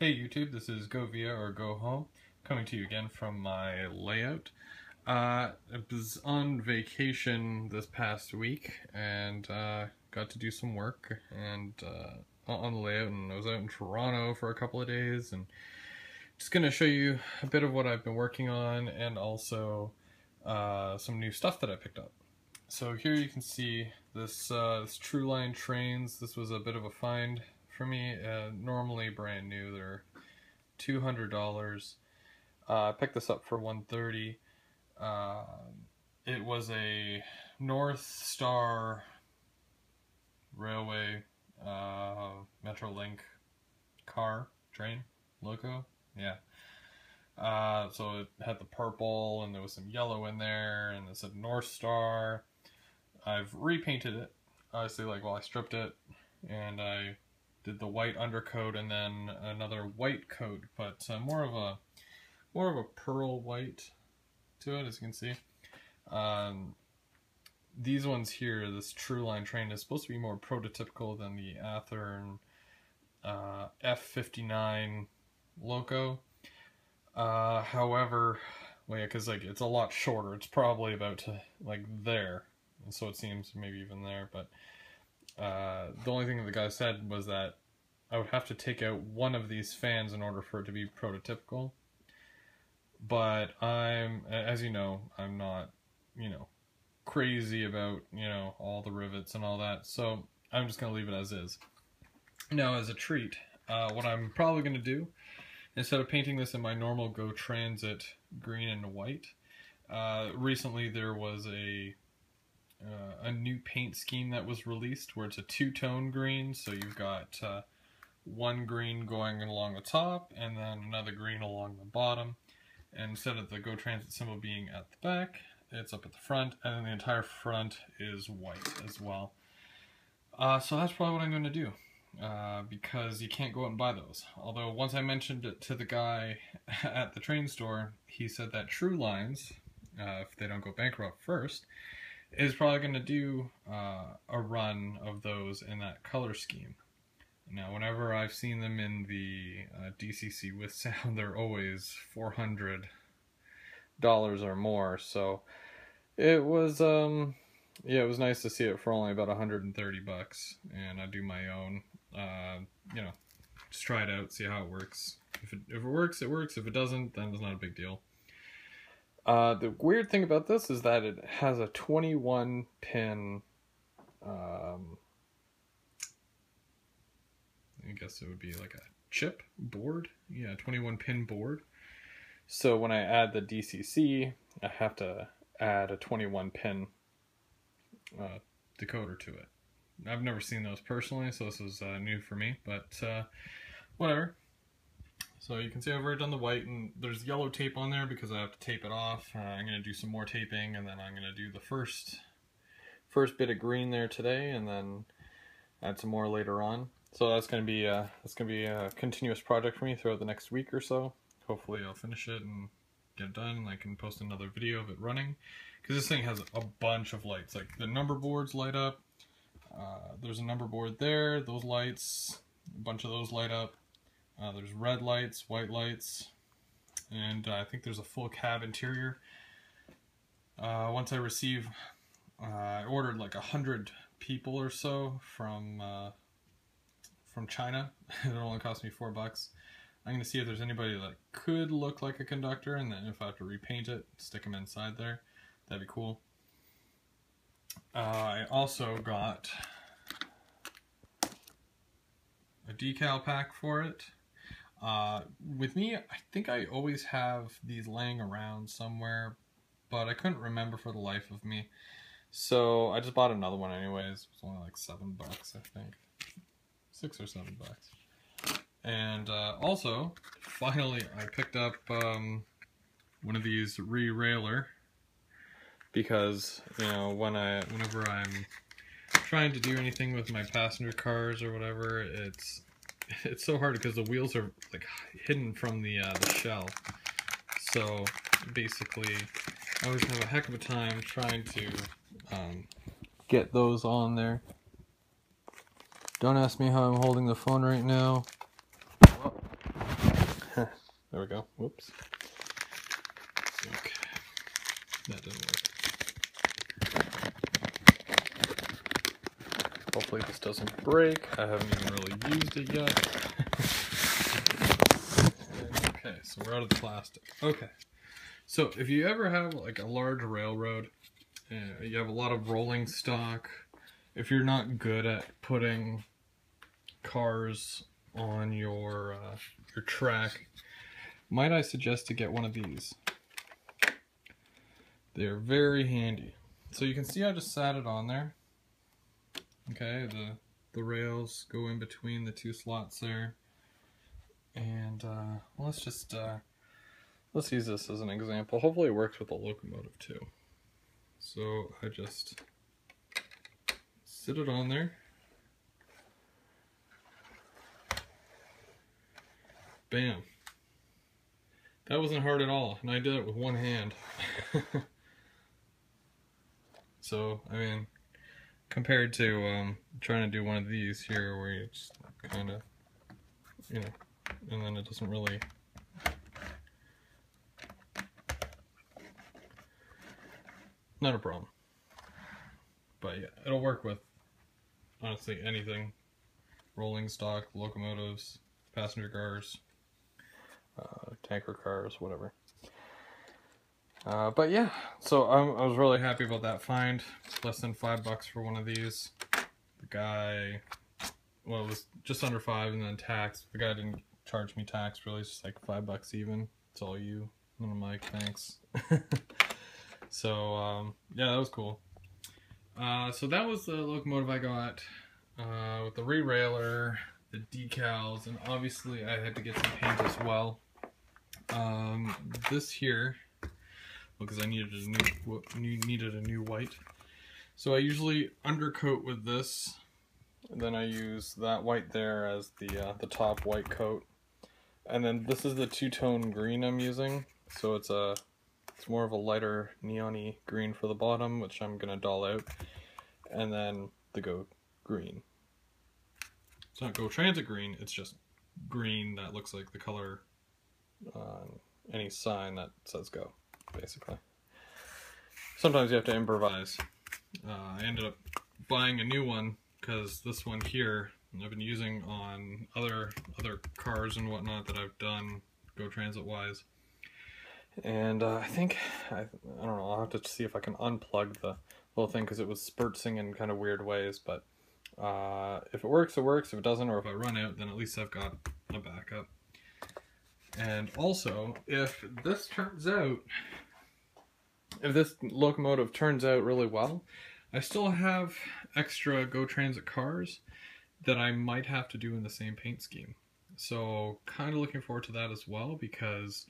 Hey YouTube, this is Go Via or Go Home, coming to you again from my layout. I was on vacation this past week and got to do some work and on the layout, and I was out in Toronto for a couple of days, and just going to show you a bit of what I've been working on and also some new stuff that I picked up. So here you can see this Truline trains. This was a bit of a find for me. Normally brand new, they're $200. I picked this up for $130. It was a North Star Railway Metrolink train logo. Yeah. So it had the purple and there was some yellow in there, and it said North Star. I've repainted it, obviously, I stripped it and I did the white undercoat and then another white coat, but more of a pearl white to it, as you can see. These ones here, this Truline train, is supposed to be more prototypical than the Athearn F59 loco. However, because it's a lot shorter. It's probably about to there, and so it seems maybe even there. But the only thing that the guy said was that I would have to take out one of these fans in order for it to be prototypical. But as you know, I'm not, crazy about, all the rivets and all that. So I'm just going to leave it as is. Now, as a treat, what I'm probably going to do, instead of painting this in my normal Go Transit green and white, recently there was a new paint scheme that was released where it's a two-tone green. So you've got one green going along the top and then another green along the bottom. And instead of the Go Transit symbol being at the back, it's up at the front, and then the entire front is white as well. So that's probably what I'm going to do, because you can't go out and buy those. Although once I mentioned it to the guy at the train store, he said that Trulines, if they don't go bankrupt first, is probably going to do a run of those in that color scheme. Now, whenever I've seen them in the DCC with sound, they're always $400 or more. So it was, yeah, it was nice to see it for only about $130, and I do my own. Just try it out, see how it works. If it works, it works. If it doesn't, then it's not a big deal. The weird thing about this is that it has a 21 pin, I guess it would be like a chip board. Yeah, 21 pin board. So when I add the DCC, I have to add a 21 pin decoder to it. I've never seen those personally, so this is new for me, but whatever. So you can see I've already done the white, and there's yellow tape on there because I have to tape it off. I'm going to do some more taping, and then I'm going to do the first bit of green there today, and then add some more later on. So that's going to be a continuous project for me throughout the next week or so. Hopefully I'll finish it and get it done, and I can post another video of it running. Because this thing has a bunch of lights. Like, the number boards light up. There's a number board there. Those lights, a bunch of those light up. There's red lights, white lights, and I think there's a full cab interior. Once I receive, I ordered like 100 people or so from China. It only cost me $4. I'm going to see if there's anybody that could look like a conductor, and then if I have to repaint it, stick them inside there. That'd be cool. I also got a decal pack for it. With me, I think I always have these laying around somewhere, but I couldn't remember for the life of me. So I just bought another one anyways. It was only like $7, I think. $6 or $7. And also, finally, I picked up one of these re-railer, because whenever I'm trying to do anything with my passenger cars or whatever, it's so hard because the wheels are like hidden from the shell. So basically, I always have a heck of a time trying to get those on there. Don't ask me how I'm holding the phone right now. There we go. Whoops. Okay. That didn't work. Hopefully this doesn't break. I haven't even really used it yet. Okay, so we're out of the plastic. Okay. So if you ever have like a large railroad, you have a lot of rolling stock, if you're not good at putting cars on your track, might I suggest to get one of these. They're very handy. So you can see I just sat it on there. Okay, the rails go in between the two slots there. And let's use this as an example. Hopefully it works with the locomotive too. So I just sit it on there. Bam. That wasn't hard at all, and I did it with one hand. So, I mean, compared to trying to do one of these here where you just kind of, you know, and then it doesn't really... Not a problem. But yeah, it'll work with, honestly, anything. Rolling stock, locomotives, passenger cars, tanker cars, whatever. But yeah, so I was really happy about that find. Less than $5 for one of these. The guy, well, it was just under 5 and then tax. The guy didn't charge me tax really, it's just like $5 even. It's all you. And I'm like, thanks. So yeah, that was cool. So that was the locomotive I got with the re-railer, the decals, and obviously I had to get some paint as well. This here, because I needed a new white. So I usually undercoat with this, and then I use that white there as the top white coat. And then this is the two-tone green I'm using. So it's more of a lighter neon-y green for the bottom, which I'm gonna doll out, and then the Go green. It's not Go Transit green, it's just green that looks like the color on any sign that says Go, basically. Sometimes you have to improvise. I ended up buying a new one because this one here I've been using on other cars and whatnot that I've done Go Transit wise. And I think, I don't know, I'll have to see if I can unplug the little thing because it was spurting in kind of weird ways, but if it works, it works. If it doesn't, or if I run out, then at least I've got a backup. And also, if this locomotive turns out really well, I still have extra Go Transit cars that I might have to do in the same paint scheme. So kind of looking forward to that as well, because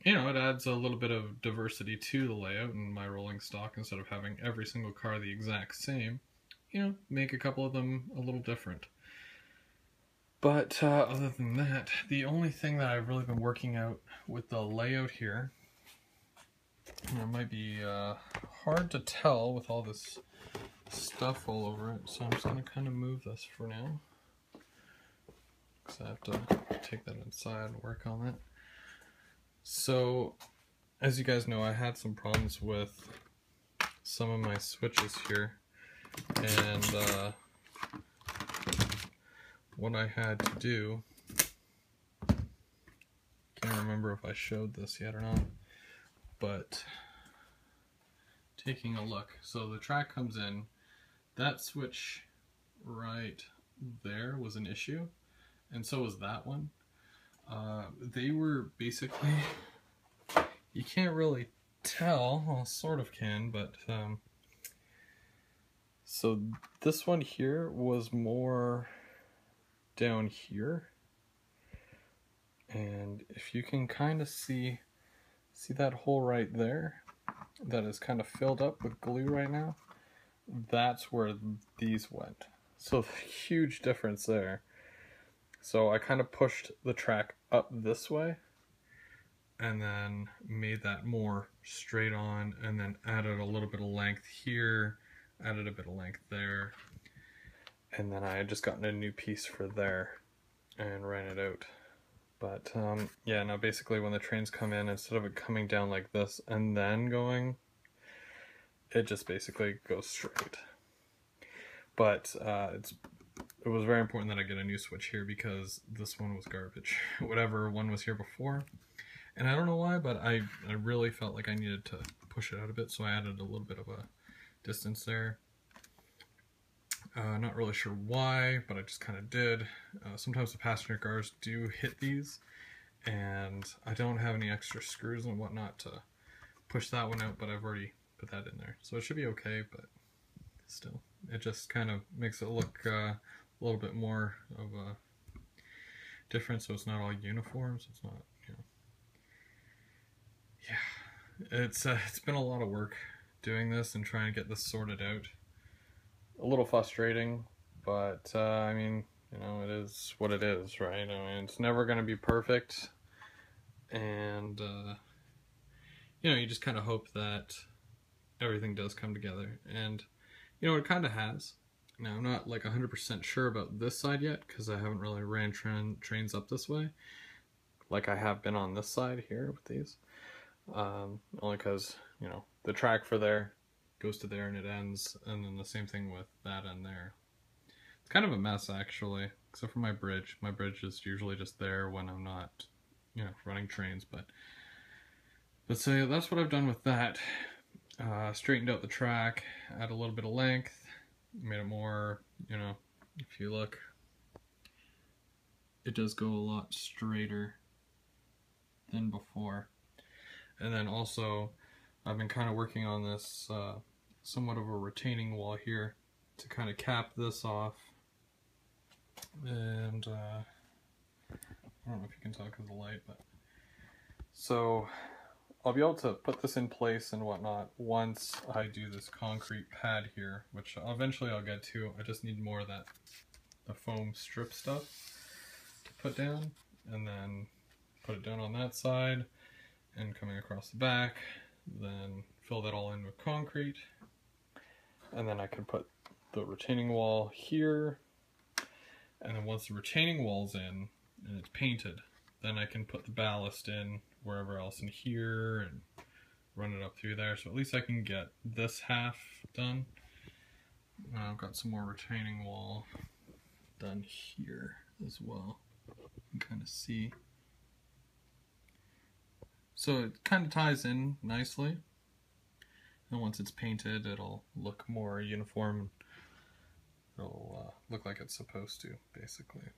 you know, it adds a little bit of diversity to the layout and my rolling stock. Instead of having every single car the exact same, you know, make a couple of them a little different. But other than that, the only thing that I've really been working out with the layout here, and it might be hard to tell with all this stuff all over it, so I'm just going to kind of move this for now, because I have to take that inside and work on it. So, as you guys know, I had some problems with some of my switches here, and what I had to do, can't remember if I showed this yet or not, but taking a look. So the track comes in, that switch right there was an issue, and so was that one. They were basically, you can't really tell, well, sort of can, but so this one here was more down here, and if you can kind of see that hole right there that is kind of filled up with glue right now, that's where these went. So huge difference there. So I kind of pushed the track up this way and then made that more straight on, and then added a little bit of length here, added a bit of length there, and then I had just gotten a new piece for there and ran it out. But yeah, now basically when the trains come in, instead of it coming down like this and then going, it just basically goes straight. But it was very important that I get a new switch here because this one was garbage. Whatever one was here before. And I don't know why, but I really felt like I needed to push it out a bit, so I added a little bit of a distance there. Not really sure why, but I just kind of did. Sometimes the passenger cars do hit these, and I don't have any extra screws and whatnot to push that one out, but I've already put that in there. So it should be okay, but still, it just kind of makes it look a little bit more of a difference, so it's not all uniform, so it's not, you know. Yeah, it's been a lot of work doing this and trying to get this sorted out. A little frustrating, but I mean, you know, it is what it is, right? I mean, it's never going to be perfect, and you know, you just kind of hope that everything does come together, and you know, it kind of has. Now, I'm not like 100% sure about this side yet, because I haven't really ran trains up this way, like I have been on this side here with these, only because, you know, the track for there goes to there and it ends, and then the same thing with that end there. It's kind of a mess, actually, except for my bridge. My bridge is usually just there when I'm not, you know, running trains, but so yeah, that's what I've done with that. Straightened out the track, add a little bit of length, made it more, you know, if you look, it does go a lot straighter than before. And then also, I've been kind of working on this somewhat of a retaining wall here to kind of cap this off. And I don't know if you can tell because of the light, but so I'll be able to put this in place and whatnot once I do this concrete pad here, which eventually I'll get to. I just need more of that, the foam strip stuff to put down, and then put it down on that side and coming across the back, then fill that all in with concrete, and then I can put the retaining wall here, and then once the retaining wall's in and it's painted, then I can put the ballast in wherever else in here and run it up through there, so at least I can get this half done. I've got some more retaining wall done here as well. You can kind of see. So it kind of ties in nicely, and once it's painted it'll look more uniform. It'll look like it's supposed to, basically.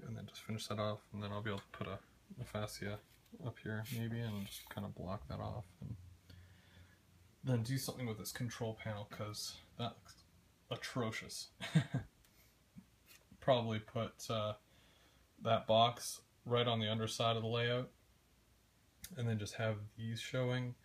And then just finish that off, and then I'll be able to put a fascia up here maybe and just kind of block that off, and then do something with this control panel, because that looks atrocious. Probably put that box right on the underside of the layout, and then just have these showing,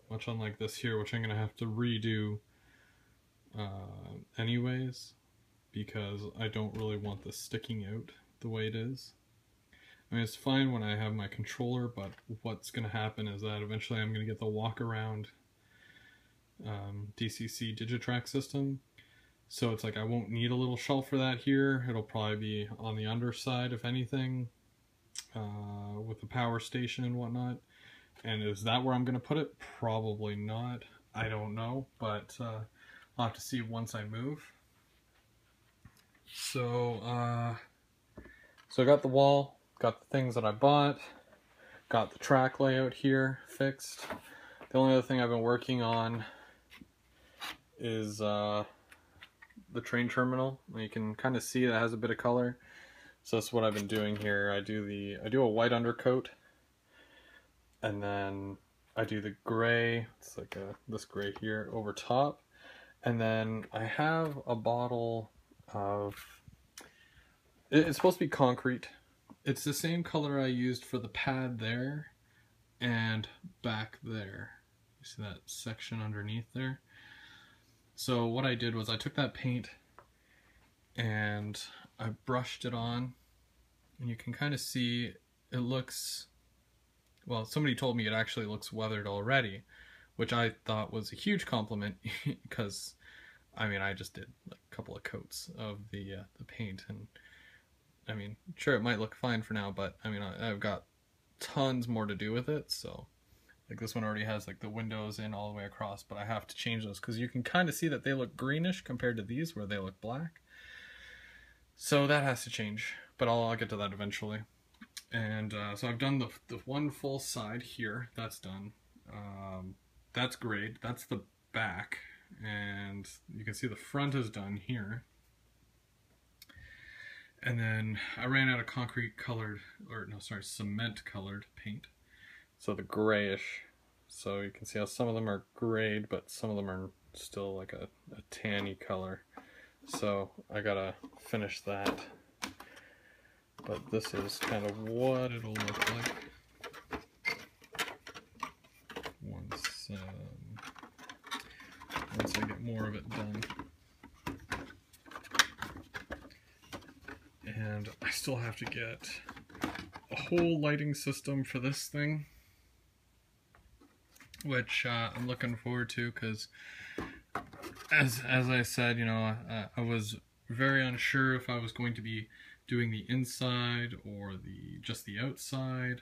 much unlike this here, which I'm going to have to redo anyways, because I don't really want this sticking out the way it is. I mean, it's fine when I have my controller, but what's going to happen is that eventually I'm going to get the walk-around DCC Digitrack system, so it's like I won't need a little shelf for that here. It'll probably be on the underside, if anything, with the power station and whatnot. And is that where I'm going to put it? Probably not. I don't know, but I'll have to see once I move. So I got the wall, got the things that I bought, got the track layout here fixed. The only other thing I've been working on is the train terminal. You can kind of see that has a bit of color. So that's what I've been doing here. I do a white undercoat, and then I do the gray. It's like this gray here over top, and then I have a bottle of. It's supposed to be concrete. It's the same color I used for the pad there and back there. You see that section underneath there? So what I did was I took that paint and I brushed it on, and you can kind of see it looks, well, somebody told me it actually looks weathered already, which I thought was a huge compliment because, I mean, I just did like a couple of coats of the paint, and I mean, sure, it might look fine for now, but I mean, I've got tons more to do with it. So like this one already has like the windows in all the way across, but I have to change those because you can kind of see that they look greenish compared to these where they look black. So that has to change, but I'll get to that eventually. And so I've done the one full side here. That's done. That's great. That's the back. And you can see the front is done here. And then I ran out of concrete colored, or no, sorry, cement colored paint. So the grayish. So you can see how some of them are grayed, but some of them are still like a tanny color. So I gotta finish that. But this is kind of what it'll look like once I get more of it done. And I still have to get a whole lighting system for this thing, which I'm looking forward to because, as I said, you know, I was very unsure if I was going to be doing the inside or just the outside,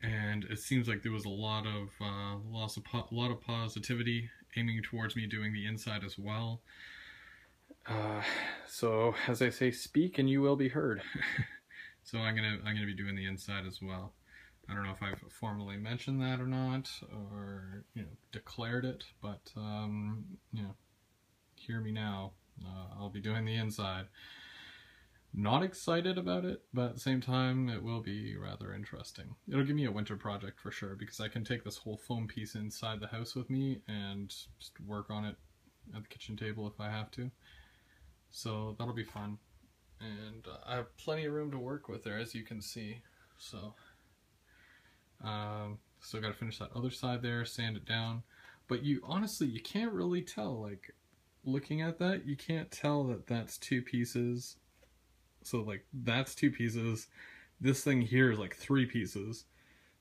and it seems like there was a lot of positivity aiming towards me doing the inside as well. So as I say, speak and you will be heard. So I'm gonna be doing the inside as well. I don't know if I've formally mentioned that or not, or declared it, but hear me now. I'll be doing the inside. Not excited about it, but at the same time it will be rather interesting. It'll give me a winter project for sure, because I can take this whole foam piece inside the house with me and just work on it at the kitchen table if I have to. So that'll be fun. And I have plenty of room to work with there, as you can see. So still got to finish that other side there, sand it down. But honestly, you can't really tell, like, looking at that, you can't tell that that's two pieces. So like that's two pieces, this thing here is like three pieces,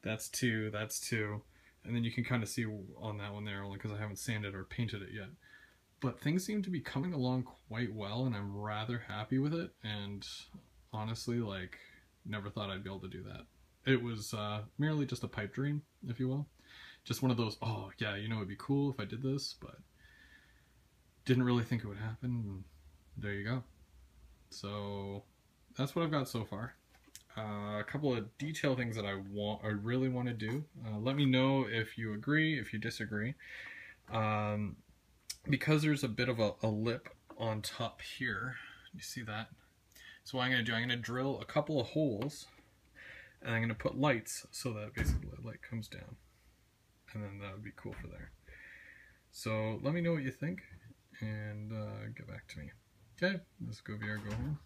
that's two, and then you can kind of see on that one there, only because I haven't sanded or painted it yet. But things seem to be coming along quite well, and I'm rather happy with it, and honestly, like, never thought I'd be able to do that. It was merely just a pipe dream, if you will. Just one of those, oh yeah, it'd be cool if I did this, but didn't really think it would happen, and there you go. So that's what I've got so far. A couple of detail things that I really want to do. Let me know if you agree, if you disagree. Because there's a bit of a lip on top here, you see that? So what I'm going to do, I'm going to drill a couple of holes, and I'm going to put lights so that basically the light comes down, and then that would be cool for there. So let me know what you think, and get back to me. Okay, let's go VR, go home.